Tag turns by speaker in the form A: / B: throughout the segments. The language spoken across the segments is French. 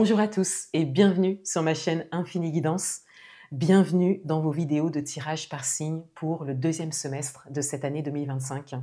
A: Bonjour à tous et bienvenue sur ma chaîne Infini Guidance. Bienvenue dans vos vidéos de tirage par signe pour le deuxième semestre de cette année 2025.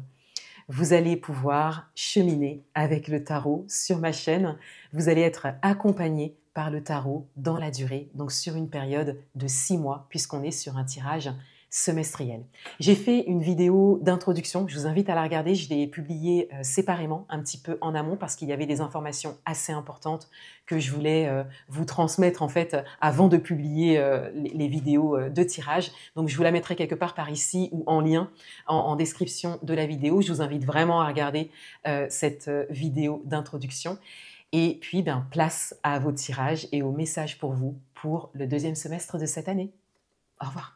A: Vous allez pouvoir cheminer avec le tarot sur ma chaîne. Vous allez être accompagné par le tarot dans la durée, donc sur une période de 6 mois, puisqu'on est sur un tirage semestriel. J'ai fait une vidéo d'introduction, je vous invite à la regarder, je l'ai publiée séparément, un petit peu en amont, parce qu'il y avait des informations assez importantes que je voulais vous transmettre en fait avant de publier les vidéos de tirage. Donc je vous la mettrai quelque part par ici ou en lien en description de la vidéo. Je vous invite vraiment à regarder cette vidéo d'introduction. Et puis, place à vos tirages et aux messages pour vous pour le deuxième semestre de cette année. Au revoir.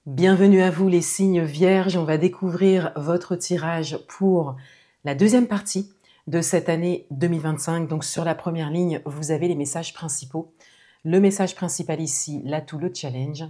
A: Bienvenue à vous les signes vierges, on va découvrir votre tirage pour la deuxième partie de cette année 2025. Donc sur la première ligne, vous avez les messages principaux. Le message principal ici, l'atout, le challenge.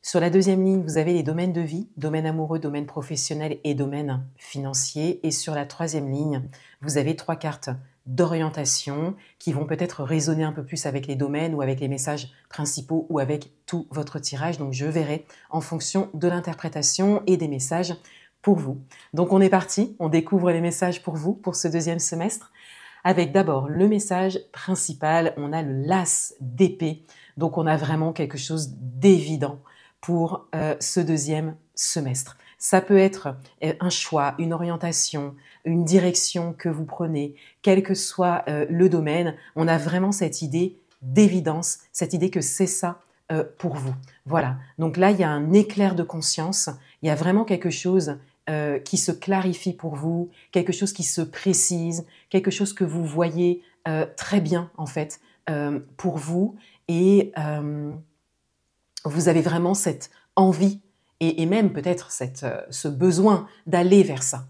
A: Sur la deuxième ligne, vous avez les domaines de vie, domaine amoureux, domaine professionnel et domaine financier. Et sur la troisième ligne, vous avez 3 cartes d'orientation qui vont peut-être résonner un peu plus avec les domaines ou avec les messages principaux ou avec tout votre tirage. Donc je verrai en fonction de l'interprétation et des messages pour vous. Donc on est parti, on découvre les messages pour vous pour ce deuxième semestre. Avec d'abord le message principal, on a le l'as d'épée. Donc on a vraiment quelque chose d'évident pour ce deuxième semestre. Ça peut être un choix, une orientation, une direction que vous prenez, quel que soit le domaine. On a vraiment cette idée d'évidence, cette idée que c'est ça pour vous. Voilà, donc là, il y a un éclair de conscience, il y a vraiment quelque chose qui se clarifie pour vous, quelque chose qui se précise, quelque chose que vous voyez très bien, en fait, pour vous. Et vous avez vraiment cette envie et même peut-être ce besoin d'aller vers ça,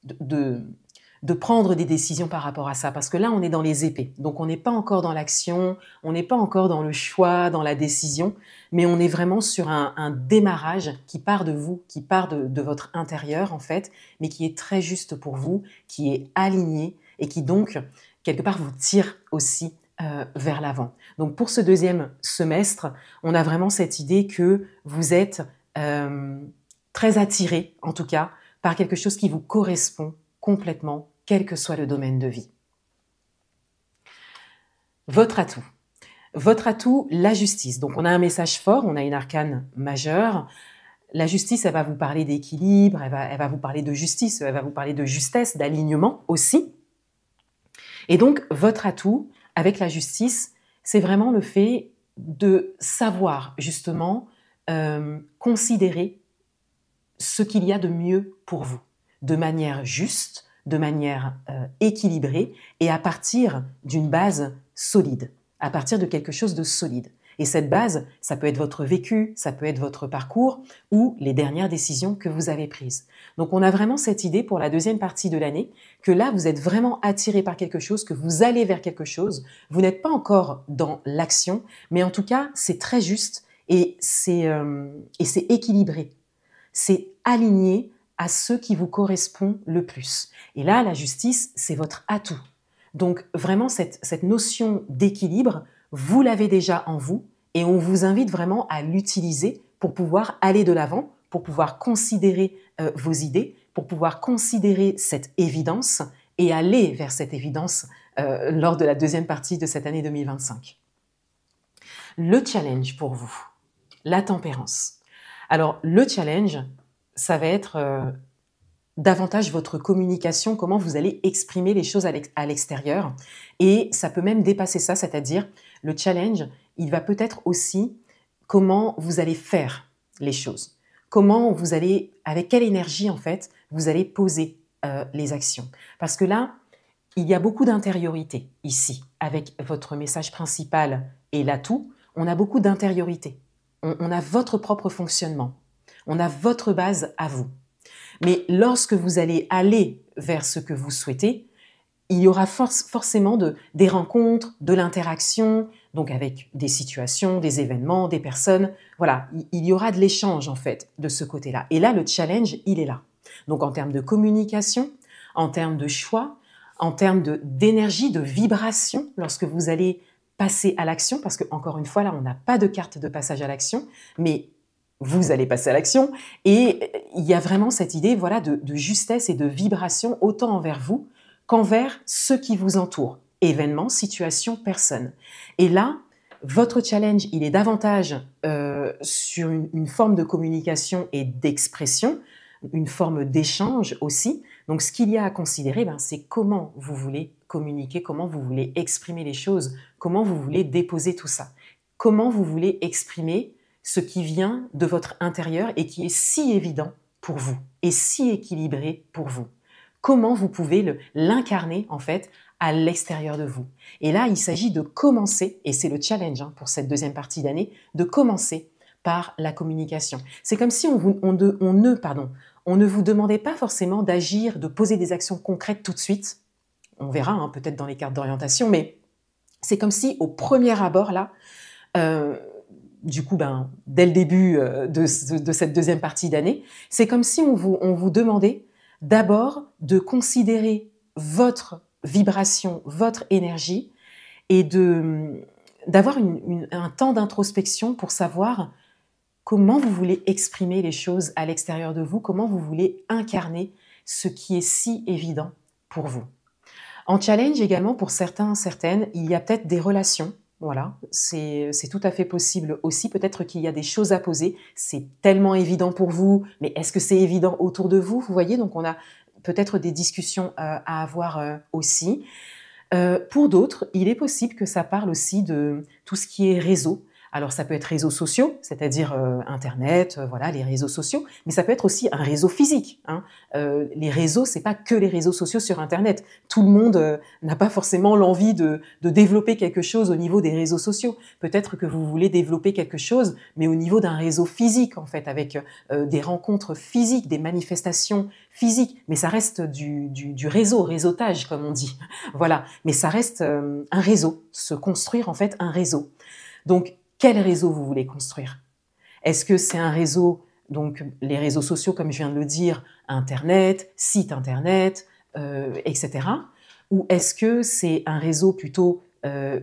A: de prendre des décisions par rapport à ça. Parce que là, on est dans les épées. Donc, on n'est pas encore dans l'action, on n'est pas encore dans le choix, dans la décision, mais on est vraiment sur un démarrage qui part de vous, qui part de votre intérieur, en fait, mais qui est très juste pour vous, qui est aligné et qui donc, quelque part, vous tire aussi vers l'avant. Donc pour ce deuxième semestre, on a vraiment cette idée que vous êtes très attiré, en tout cas, par quelque chose qui vous correspond complètement, quel que soit le domaine de vie. Votre atout. Votre atout, la justice. Donc on a un message fort, on a une arcane majeure. La justice, elle va vous parler d'équilibre, elle va vous parler de justice, elle va vous parler de justesse, d'alignement aussi. Et donc votre atout, avec la justice, c'est vraiment le fait de savoir justement considérer ce qu'il y a de mieux pour vous, de manière juste, de manière équilibrée et à partir d'une base solide, à partir de quelque chose de solide. Et cette base, ça peut être votre vécu, ça peut être votre parcours ou les dernières décisions que vous avez prises. Donc on a vraiment cette idée pour la deuxième partie de l'année que là, vous êtes vraiment attiré par quelque chose, que vous allez vers quelque chose. Vous n'êtes pas encore dans l'action, mais en tout cas, c'est très juste et c'est équilibré. C'est aligné à ce qui vous correspond le plus. Et là, la justice, c'est votre atout. Donc vraiment, cette notion d'équilibre, vous l'avez déjà en vous et on vous invite vraiment à l'utiliser pour pouvoir aller de l'avant, pour pouvoir considérer vos idées, pour pouvoir considérer cette évidence et aller vers cette évidence lors de la deuxième partie de cette année 2025. Le challenge pour vous, la tempérance. Alors, le challenge, ça va être davantage votre communication, comment vous allez exprimer les choses à l'extérieur. Et ça peut même dépasser ça, c'est-à-dire le challenge, il va peut-être aussi comment vous allez faire les choses. Comment vous allez, avec quelle énergie en fait, vous allez poser les actions. Parce que là, il y a beaucoup d'intériorité ici, avec votre message principal et l'atout, on a beaucoup d'intériorité. On a votre propre fonctionnement, on a votre base à vous. Mais lorsque vous allez aller vers ce que vous souhaitez, il y aura forcément des rencontres, de l'interaction, donc avec des situations, des événements, des personnes. Voilà, il y aura de l'échange en fait de ce côté-là. Et là, le challenge, il est là. Donc en termes de communication, en termes de choix, en termes d'énergie, de vibration, lorsque vous allez passer à l'action, parce que encore une fois, là, on n'a pas de carte de passage à l'action, mais vous allez passer à l'action. Et il y a vraiment cette idée, voilà, de justesse et de vibration, autant envers vous qu'envers ceux qui vous entourent, événements, situations, personnes. Et là, votre challenge, il est davantage sur une forme de communication et d'expression, une forme d'échange aussi. Donc, ce qu'il y a à considérer, c'est comment vous voulez communiquer, comment vous voulez exprimer les choses, comment vous voulez déposer tout ça, comment vous voulez exprimer ce qui vient de votre intérieur et qui est si évident pour vous et si équilibré pour vous. Comment vous pouvez l'incarner en fait à l'extérieur de vous. Et là, il s'agit de commencer, et c'est le challenge pour cette deuxième partie d'année, de commencer par la communication. C'est comme si on ne vous demandait pas forcément d'agir, de poser des actions concrètes tout de suite. On verra peut-être dans les cartes d'orientation, mais c'est comme si au premier abord là, du coup, dès le début de cette deuxième partie d'année, c'est comme si on vous demandait d'abord de considérer votre vibration, votre énergie et d'avoir un temps d'introspection pour savoir comment vous voulez exprimer les choses à l'extérieur de vous, comment vous voulez incarner ce qui est si évident pour vous. En challenge également, pour certains, certaines, il y a peut-être des relations. Voilà, c'est tout à fait possible aussi. Peut-être qu'il y a des choses à poser. C'est tellement évident pour vous, mais est-ce que c'est évident autour de vous? Vous voyez, donc on a peut-être des discussions à avoir aussi. Pour d'autres, il est possible que ça parle aussi de tout ce qui est réseau. Alors ça peut être réseaux sociaux, c'est-à-dire Internet, voilà, les réseaux sociaux, mais ça peut être aussi un réseau physique. Les réseaux, c'est pas que les réseaux sociaux sur Internet. Tout le monde n'a pas forcément l'envie de développer quelque chose au niveau des réseaux sociaux. Peut-être que vous voulez développer quelque chose, mais au niveau d'un réseau physique, en fait, avec des rencontres physiques, des manifestations physiques. Mais ça reste du réseautage, comme on dit. Voilà, mais ça reste un réseau, se construire en fait un réseau. Donc, quel réseau vous voulez construire? Est-ce que c'est un réseau, donc les réseaux sociaux, comme je viens de le dire, Internet, site Internet, etc. Ou est-ce que c'est un réseau plutôt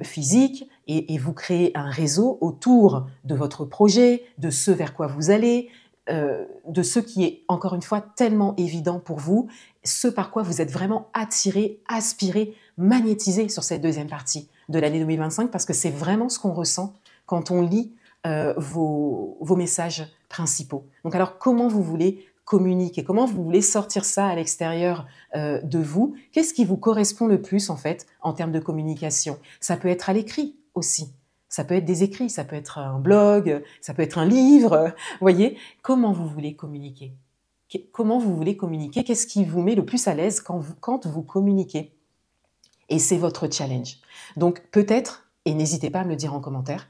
A: physique et vous créez un réseau autour de votre projet, de ce vers quoi vous allez, de ce qui est, encore une fois, tellement évident pour vous, ce par quoi vous êtes vraiment attiré, aspiré, magnétisé sur cette deuxième partie de l'année 2025, parce que c'est vraiment ce qu'on ressent quand on lit vos messages principaux. Donc alors, comment vous voulez communiquer? Comment vous voulez sortir ça à l'extérieur de vous? Qu'est-ce qui vous correspond le plus, en fait, en termes de communication? Ça peut être à l'écrit aussi. Ça peut être des écrits, ça peut être un blog, ça peut être un livre. Vous voyez, comment vous voulez communiquer? Comment vous voulez communiquer? Qu'est-ce qui vous met le plus à l'aise quand vous communiquez? Et c'est votre challenge. Donc peut-être, et n'hésitez pas à me le dire en commentaire,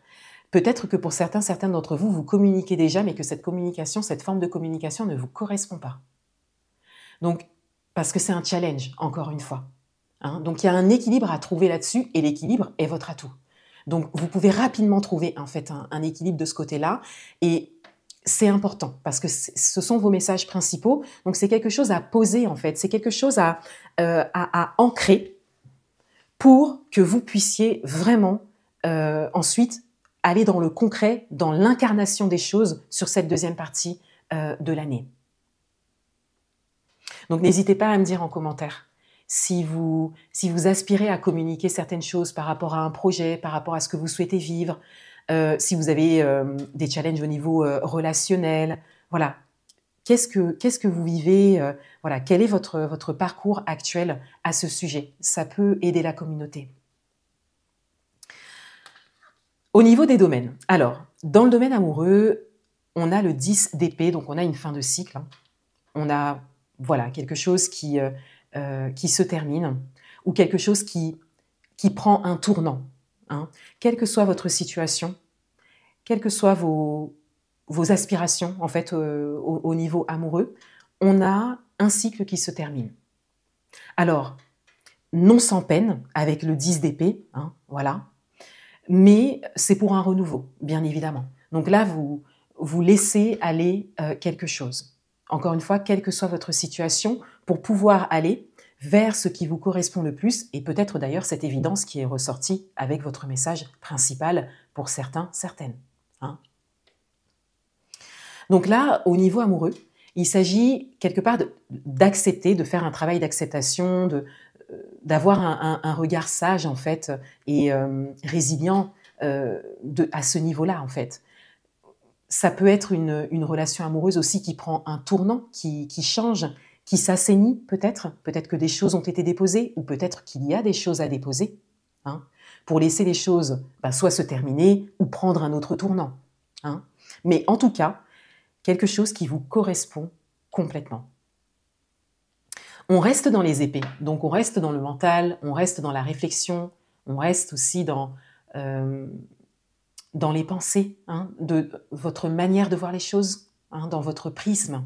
A: peut-être que pour certains d'entre vous, vous communiquez déjà, mais que cette communication, cette forme de communication ne vous correspond pas. Donc, parce que c'est un challenge, encore une fois. Donc il y a un équilibre à trouver là-dessus, et l'équilibre est votre atout. Donc vous pouvez rapidement trouver en fait un équilibre de ce côté-là, et c'est important parce que ce sont vos messages principaux. Donc c'est quelque chose à poser en fait, c'est quelque chose à ancrer pour que vous puissiez vraiment ensuite aller dans le concret, dans l'incarnation des choses sur cette deuxième partie de l'année. Donc n'hésitez pas à me dire en commentaire si vous aspirez à communiquer certaines choses par rapport à un projet, par rapport à ce que vous souhaitez vivre, si vous avez des challenges au niveau relationnel, voilà. Qu'est-ce que vous vivez, voilà, quel est votre parcours actuel à ce sujet? Ça peut aider la communauté. Au niveau des domaines, alors, dans le domaine amoureux, on a le 10 d'épée, donc on a une fin de cycle. On a Voilà, quelque chose qui se termine ou quelque chose qui prend un tournant. Hein. Quelle que soit votre situation, quelles que soient vos aspirations en fait au niveau amoureux, on a un cycle qui se termine. Alors, non sans peine, avec le 10 d'épée, hein, voilà, mais c'est pour un renouveau, bien évidemment. Donc là, vous laissez aller quelque chose. Encore une fois, quelle que soit votre situation, pour pouvoir aller vers ce qui vous correspond le plus, et peut-être d'ailleurs cette évidence qui est ressortie avec votre message principal pour certains, certaines. Hein. Donc là, au niveau amoureux, il s'agit quelque part d'accepter, de faire un travail d'acceptation, d'avoir un regard sage en fait et résilient à ce niveau-là en fait. Ça peut être une relation amoureuse aussi qui prend un tournant, qui change, qui s'assainit peut-être. Peut-être que des choses ont été déposées ou peut-être qu'il y a des choses à déposer hein, pour laisser les choses soit se terminer ou prendre un autre tournant. Hein. Mais en tout cas, quelque chose qui vous correspond complètement. On reste dans les épées, donc on reste dans le mental, on reste dans la réflexion, on reste aussi dans les pensées, hein, de votre manière de voir les choses, hein, dans votre prisme,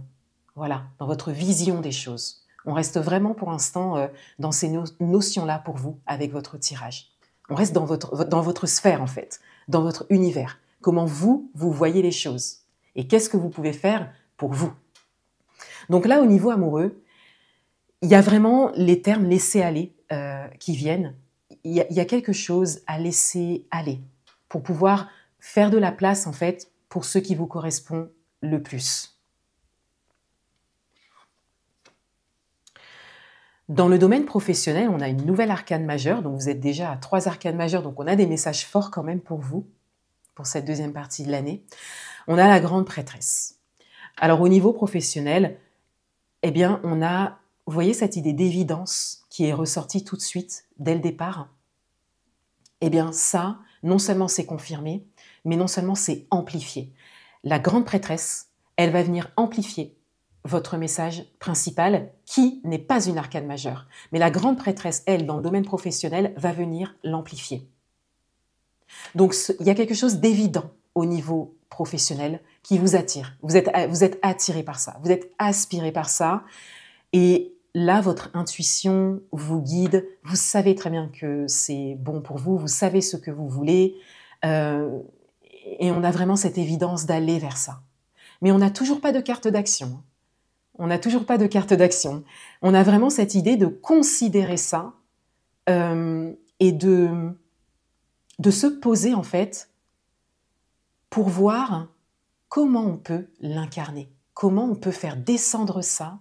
A: voilà, dans votre vision des choses. On reste vraiment pour l'instant dans ces notions-là pour vous, avec votre tirage. On reste dans votre sphère en fait, dans votre univers. Comment vous voyez les choses et qu'est-ce que vous pouvez faire pour vous. Donc là, au niveau amoureux, il y a vraiment les termes « laisser aller » qui viennent. Il y a quelque chose à laisser aller pour pouvoir faire de la place, en fait, pour ce qui vous correspond le plus. Dans le domaine professionnel, on a une nouvelle arcane majeure, donc vous êtes déjà à 3 arcanes majeures, donc on a des messages forts quand même pour vous, pour cette deuxième partie de l'année. On a la grande prêtresse. Alors au niveau professionnel, eh bien on a, vous voyez cette idée d'évidence qui est ressortie tout de suite, dès le départ. Eh bien ça, non seulement c'est confirmé, mais non seulement c'est amplifié. La grande prêtresse, elle va venir amplifier votre message principal, qui n'est pas une arcane majeure. Mais la grande prêtresse, elle, dans le domaine professionnel, va venir l'amplifier. Donc, il y a quelque chose d'évident au niveau professionnel qui vous attire. Vous êtes attiré par ça, vous êtes aspiré par ça. Et là, votre intuition vous guide. Vous savez très bien que c'est bon pour vous, vous savez ce que vous voulez. Et on a vraiment cette évidence d'aller vers ça. Mais on n'a toujours pas de carte d'action. On n'a toujours pas de carte d'action. On a vraiment cette idée de considérer ça et de se poser en fait pour voir comment on peut l'incarner, comment on peut faire descendre ça,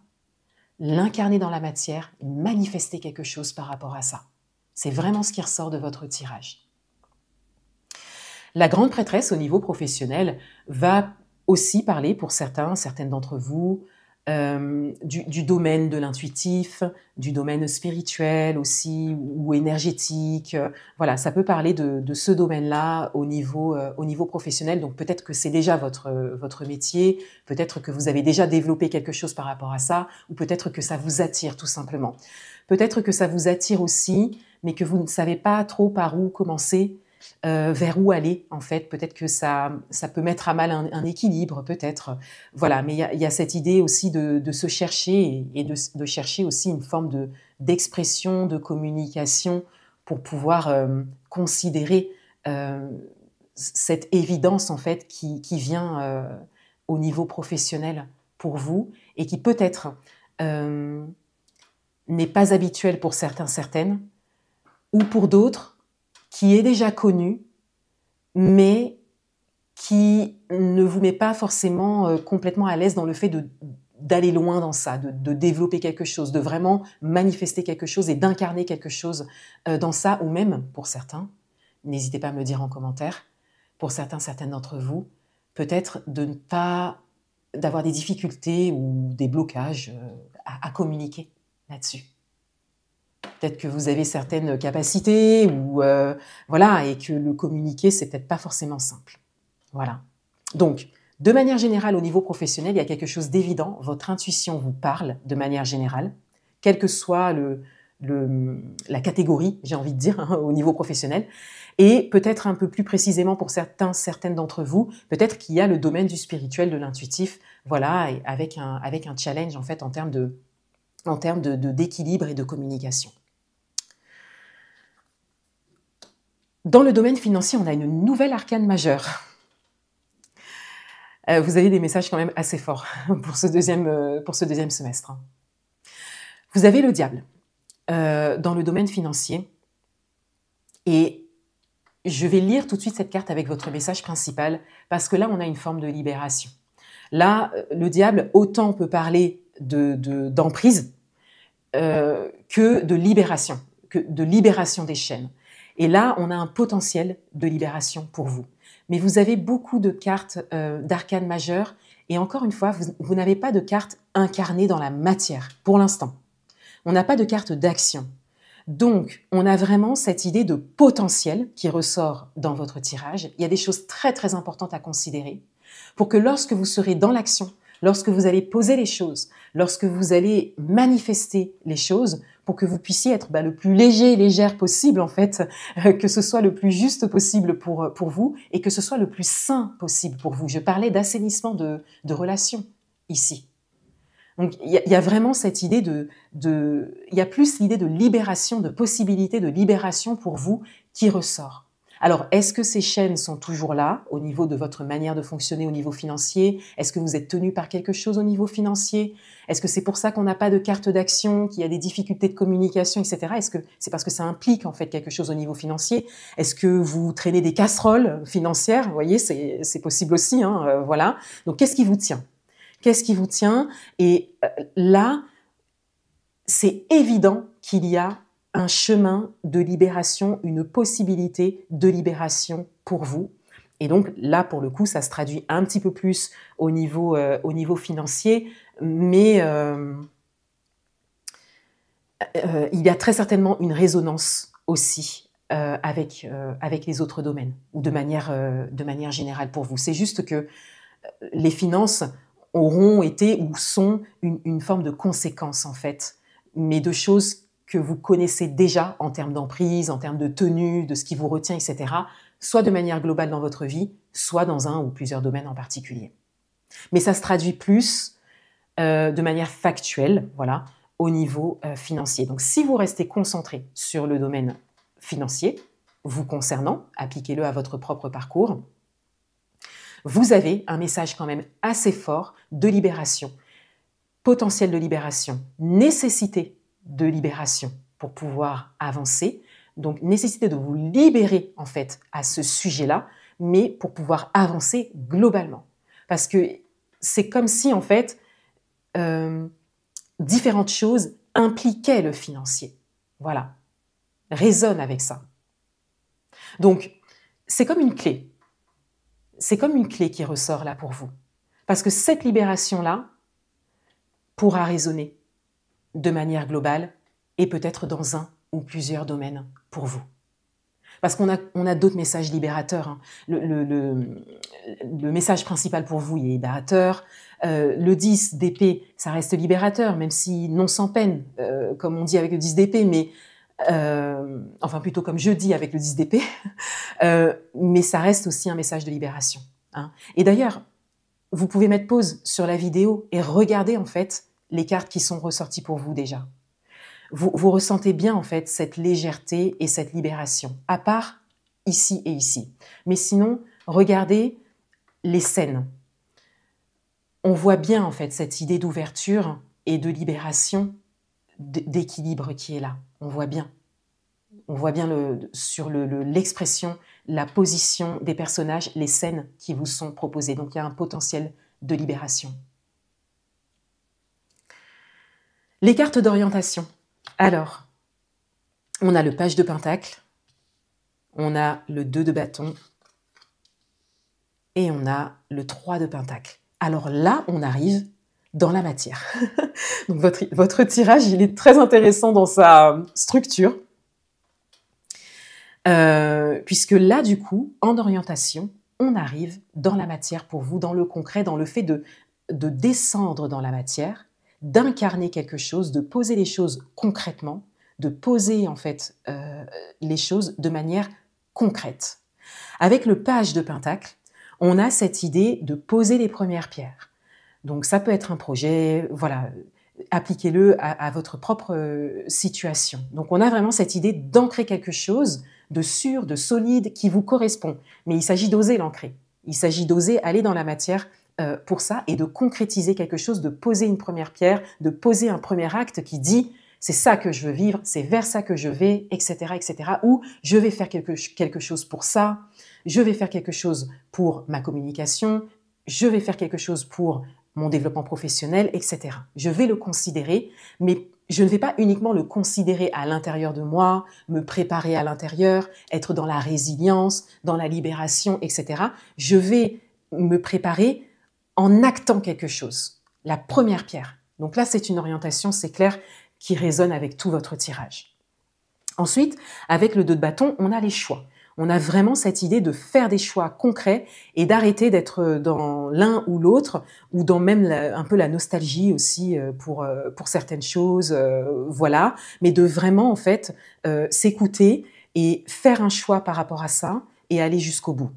A: l'incarner dans la matière, manifester quelque chose par rapport à ça. C'est vraiment ce qui ressort de votre tirage. La grande prêtresse au niveau professionnel va aussi parler pour certaines d'entre vous du domaine de l'intuitif, du domaine spirituel aussi ou énergétique. Voilà, ça peut parler de ce domaine-là au niveau professionnel. Donc peut-être que c'est déjà votre métier, peut-être que vous avez déjà développé quelque chose par rapport à ça, ou peut-être que ça vous attire tout simplement. Peut-être que ça vous attire aussi, mais que vous ne savez pas trop par où commencer. Vers où aller en fait, peut-être que ça peut mettre à mal un équilibre peut-être, voilà, mais il y a cette idée aussi de se chercher et de chercher aussi une forme d'expression, de communication pour pouvoir considérer cette évidence en fait qui vient au niveau professionnel pour vous et qui peut-être n'est pas habituelle pour certains, certaines, ou pour d'autres qui est déjà connu, mais qui ne vous met pas forcément complètement à l'aise dans le fait d'aller loin dans ça, de développer quelque chose, de vraiment manifester quelque chose et d'incarner quelque chose dans ça, ou même, pour certains, n'hésitez pas à me le dire en commentaire, pour certaines d'entre vous, peut-être d'avoir des difficultés ou des blocages à communiquer là-dessus. Peut-être que vous avez certaines capacités ou voilà, et que le communiquer, c'est peut-être pas forcément simple. Voilà. Donc, De manière générale, au niveau professionnel, il y a quelque chose d'évident. Votre intuition vous parle de manière générale, quelle que soit la catégorie, j'ai envie de dire, hein, au niveau professionnel. Et peut-être un peu plus précisément pour certaines d'entre vous, peut-être qu'il y a le domaine du spirituel, de l'intuitif, voilà, et avec un challenge en fait en termes d'équilibre et de communication. Dans le domaine financier, on a une nouvelle arcane majeure. Vous avez des messages quand même assez forts pour ce deuxième semestre. Vous avez le diable dans le domaine financier. Et je vais lire tout de suite cette carte avec votre message principal, parce que là, on a une forme de libération. Là, le diable, autant peut parler d'emprise que de libération des chaînes. Et là, on a un potentiel de libération pour vous. Mais vous avez beaucoup de cartes d'arcanes majeures, et encore une fois, vous n'avez pas de cartes incarnées dans la matière, pour l'instant. On n'a pas de carte d'action. Donc, on a vraiment cette idée de potentiel qui ressort dans votre tirage. Il y a des choses très, très importantes à considérer pour que lorsque vous serez dans l'action, lorsque vous allez poser les choses, lorsque vous allez manifester les choses, pour que vous puissiez être le plus léger et légère possible, en fait, que ce soit le plus juste possible pour vous et que ce soit le plus sain possible pour vous. Je parlais d'assainissement de relations ici. Donc, il y a vraiment cette idée il y a plus l'idée de libération, de possibilité de libération pour vous qui ressort. Alors, est-ce que ces chaînes sont toujours là au niveau de votre manière de fonctionner au niveau financier? Est-ce que vous êtes tenu par quelque chose au niveau financier? Est-ce que c'est pour ça qu'on n'a pas de carte d'action, qu'il y a des difficultés de communication, etc.? Est-ce que c'est parce que ça implique en fait quelque chose au niveau financier? Est-ce que vous traînez des casseroles financières? Vous voyez, c'est possible aussi, hein, voilà. Donc, qu'est-ce qui vous tient? Qu'est-ce qui vous tient? Et là, c'est évident qu'il y a un chemin de libération, une possibilité de libération pour vous. Et donc là, pour le coup, ça se traduit un petit peu plus au niveau financier, mais il y a très certainement une résonance aussi avec les autres domaines, ou de manière générale pour vous. C'est juste que les finances auront été ou sont une forme de conséquence, en fait, mais de choses que vous connaissez déjà en termes d'emprise, en termes de tenue, de ce qui vous retient, etc., soit de manière globale dans votre vie, soit dans un ou plusieurs domaines en particulier. Mais ça se traduit plus de manière factuelle, voilà, au niveau financier. Donc, si vous restez concentré sur le domaine financier, vous concernant, appliquez-le à votre propre parcours, vous avez un message quand même assez fort de libération, potentiel de libération, nécessité de libération pour pouvoir avancer, donc nécessité de vous libérer en fait à ce sujet-là, mais pour pouvoir avancer globalement. Parce que c'est comme si en fait différentes choses impliquaient le financier. Voilà, résonne avec ça. Donc c'est comme une clé. C'est comme une clé qui ressort là pour vous. Parce que cette libération-là pourra résonner de manière globale et peut-être dans un ou plusieurs domaines pour vous. Parce qu'on a d'autres messages libérateurs. Hein. Le message principal pour vous, il est libérateur. Le 10 d'épée, ça reste libérateur, même si non sans peine, comme on dit avec le 10 d'épée, mais enfin plutôt comme je dis avec le 10 d'épée, mais ça reste aussi un message de libération. Hein. Et d'ailleurs, vous pouvez mettre pause sur la vidéo et regarder en fait les cartes qui sont ressorties pour vous déjà. Vous ressentez bien en fait cette légèreté et cette libération, à part ici et ici. Mais sinon, regardez les scènes. On voit bien en fait cette idée d'ouverture et de libération, d'équilibre qui est là. On voit bien. On voit bien sur l'expression, la position des personnages, les scènes qui vous sont proposées. Donc il y a un potentiel de libération. Les cartes d'orientation. Alors, on a le page de pentacle, on a le 2 de bâton et on a le 3 de pentacle. Alors là, on arrive dans la matière. Donc votre tirage, il est très intéressant dans sa structure. Puisque là, du coup, en orientation, on arrive dans la matière pour vous, dans le concret, dans le fait de descendre dans la matière, d'incarner quelque chose, de poser les choses concrètement, de poser en fait les choses de manière concrète. Avec le page de Pentacle, on a cette idée de poser les premières pierres. Donc ça peut être un projet, voilà, appliquez-le à votre propre situation. Donc on a vraiment cette idée d'ancrer quelque chose de sûr, de solide, qui vous correspond. Mais il s'agit d'oser l'ancrer. Il s'agit d'oser aller dans la matière pour ça et de concrétiser quelque chose, de poser une première pierre, de poser un premier acte qui dit c'est ça que je veux vivre, c'est vers ça que je vais, etc., etc. Ou je vais faire quelque chose pour ça, je vais faire quelque chose pour ma communication, je vais faire quelque chose pour mon développement professionnel, etc. Je vais le considérer, mais je ne vais pas uniquement le considérer à l'intérieur de moi, me préparer à l'intérieur, être dans la résilience, dans la libération, etc. Je vais me préparer en actant quelque chose, la première pierre. Donc là, c'est une orientation, c'est clair, qui résonne avec tout votre tirage. Ensuite, avec le 2 de bâton, on a les choix. On a vraiment cette idée de faire des choix concrets et d'arrêter d'être dans l'un ou l'autre, ou dans même un peu la nostalgie aussi pour certaines choses, voilà. Mais de vraiment, en fait, s'écouter et faire un choix par rapport à ça et aller jusqu'au bout.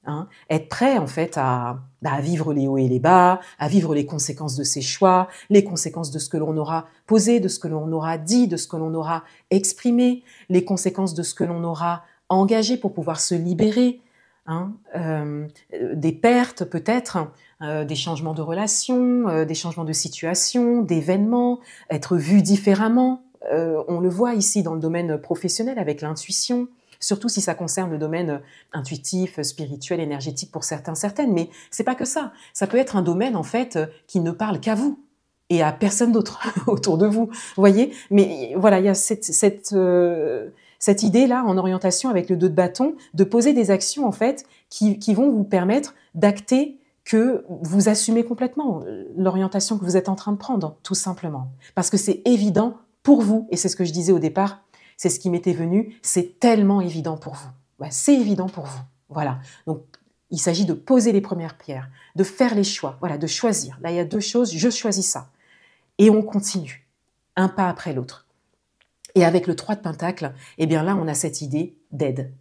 A: Hein, être prêt en fait à vivre les hauts et les bas, à vivre les conséquences de ses choix, les conséquences de ce que l'on aura posé, de ce que l'on aura dit, de ce que l'on aura exprimé, les conséquences de ce que l'on aura engagé pour pouvoir se libérer, hein, des pertes peut-être, des changements de relations, des changements de situation, d'événements, être vu différemment. On le voit ici dans le domaine professionnel avec l'intuition, surtout si ça concerne le domaine intuitif, spirituel, énergétique pour certains, certaines. Mais c'est pas que ça. Ça peut être un domaine, en fait, qui ne parle qu'à vous et à personne d'autre autour de vous. Vous voyez? Mais voilà, il y a cette idée-là en orientation avec le 2 de bâton, de poser des actions, en fait, qui vont vous permettre d'acter que vous assumez complètement l'orientation que vous êtes en train de prendre, tout simplement. Parce que c'est évident pour vous, et c'est ce que je disais au départ, c'est ce qui m'était venu, c'est tellement évident pour vous. Ouais, c'est évident pour vous. Voilà. Donc, il s'agit de poser les premières pierres, de faire les choix, voilà, de choisir. Là, il y a deux choses, je choisis ça. Et on continue, un pas après l'autre. Et avec le 3 de Pentacle, eh bien là, on a cette idée d'aide.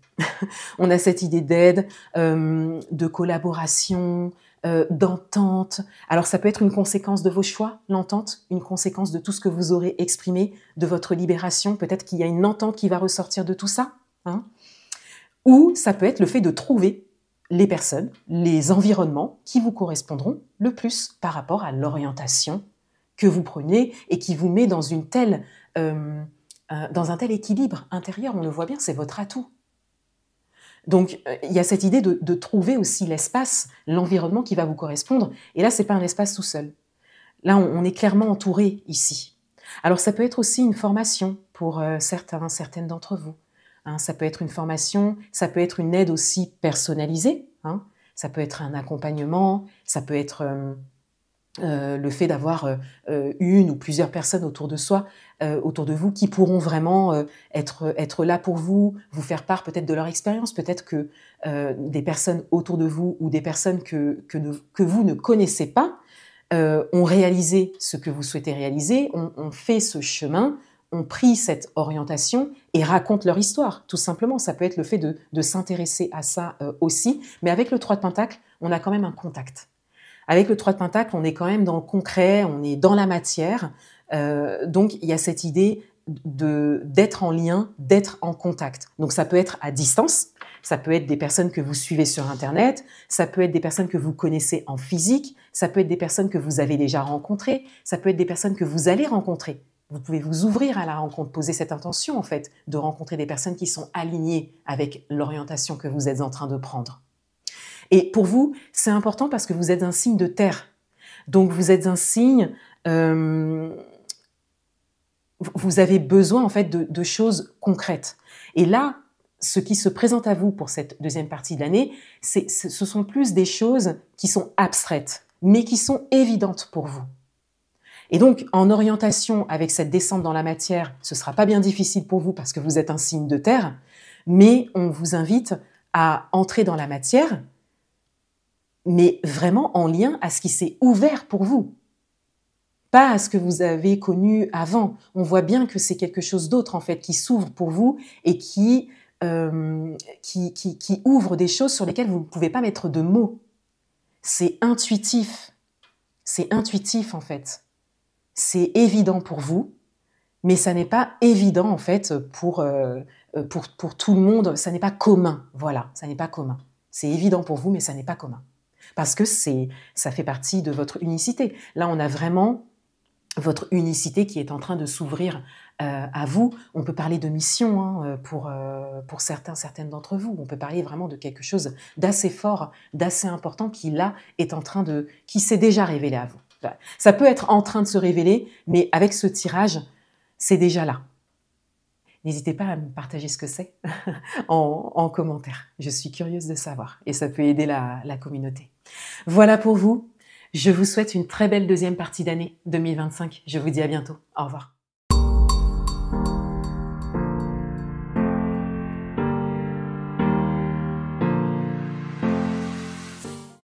A: On a cette idée d'aide, de collaboration, d'entente. Alors ça peut être une conséquence de vos choix, l'entente, une conséquence de tout ce que vous aurez exprimé, de votre libération. Peut-être qu'il y a une entente qui va ressortir de tout ça. Hein. Ou ça peut être le fait de trouver les personnes, les environnements qui vous correspondront le plus par rapport à l'orientation que vous prenez et qui vous met dans une telle, dans un tel équilibre intérieur. On le voit bien, c'est votre atout. Donc, il y a cette idée de trouver aussi l'espace, l'environnement qui va vous correspondre. Et là, c'est pas un espace tout seul. Là, on est clairement entouré ici. Alors, ça peut être aussi une formation pour certaines d'entre vous. Hein, ça peut être une formation, ça peut être une aide aussi personnalisée. Hein, ça peut être un accompagnement, ça peut être le fait d'avoir une ou plusieurs personnes autour de soi, autour de vous, qui pourront vraiment être là pour vous, vous faire part peut-être de leur expérience, peut-être que des personnes autour de vous ou des personnes que vous ne connaissez pas ont réalisé ce que vous souhaitez réaliser, ont fait ce chemin, ont pris cette orientation et racontent leur histoire, tout simplement. Ça peut être le fait de s'intéresser à ça aussi, mais avec le 3 de Pentacle, on a quand même un contact. Avec le 3 de Pentacle, on est quand même dans le concret, on est dans la matière. Donc, il y a cette idée d'être en lien, d'être en contact. Donc, ça peut être à distance, ça peut être des personnes que vous suivez sur Internet, ça peut être des personnes que vous connaissez en physique, ça peut être des personnes que vous avez déjà rencontrées, ça peut être des personnes que vous allez rencontrer. Vous pouvez vous ouvrir à la rencontre, poser cette intention, en fait, de rencontrer des personnes qui sont alignées avec l'orientation que vous êtes en train de prendre. Et pour vous, c'est important parce que vous êtes un signe de terre. Donc, vous êtes un signe... vous avez besoin, en fait, de choses concrètes. Et là, ce qui se présente à vous pour cette deuxième partie de l'année, ce sont plus des choses qui sont abstraites, mais qui sont évidentes pour vous. Et donc, en orientation, avec cette descente dans la matière, ce ne sera pas bien difficile pour vous parce que vous êtes un signe de terre, mais on vous invite à entrer dans la matière, mais vraiment en lien à ce qui s'est ouvert pour vous, pas à ce que vous avez connu avant. On voit bien que c'est quelque chose d'autre, en fait, qui s'ouvre pour vous et qui ouvre des choses sur lesquelles vous ne pouvez pas mettre de mots. C'est intuitif, en fait. C'est évident pour vous, mais ça n'est pas évident, en fait, pour tout le monde. Ça n'est pas commun, voilà, ça n'est pas commun. C'est évident pour vous, mais ça n'est pas commun. Parce que ça fait partie de votre unicité. Là, on a vraiment votre unicité qui est en train de s'ouvrir à vous. On peut parler de mission pour certaines d'entre vous. On peut parler vraiment de quelque chose d'assez fort, d'assez important qui, là, qui s'est déjà révélé à vous. Ça peut être en train de se révéler, mais avec ce tirage, c'est déjà là. N'hésitez pas à me partager ce que c'est en commentaire. Je suis curieuse de savoir et ça peut aider la communauté. Voilà pour vous. Je vous souhaite une très belle deuxième partie d'année 2025. Je vous dis à bientôt. Au revoir.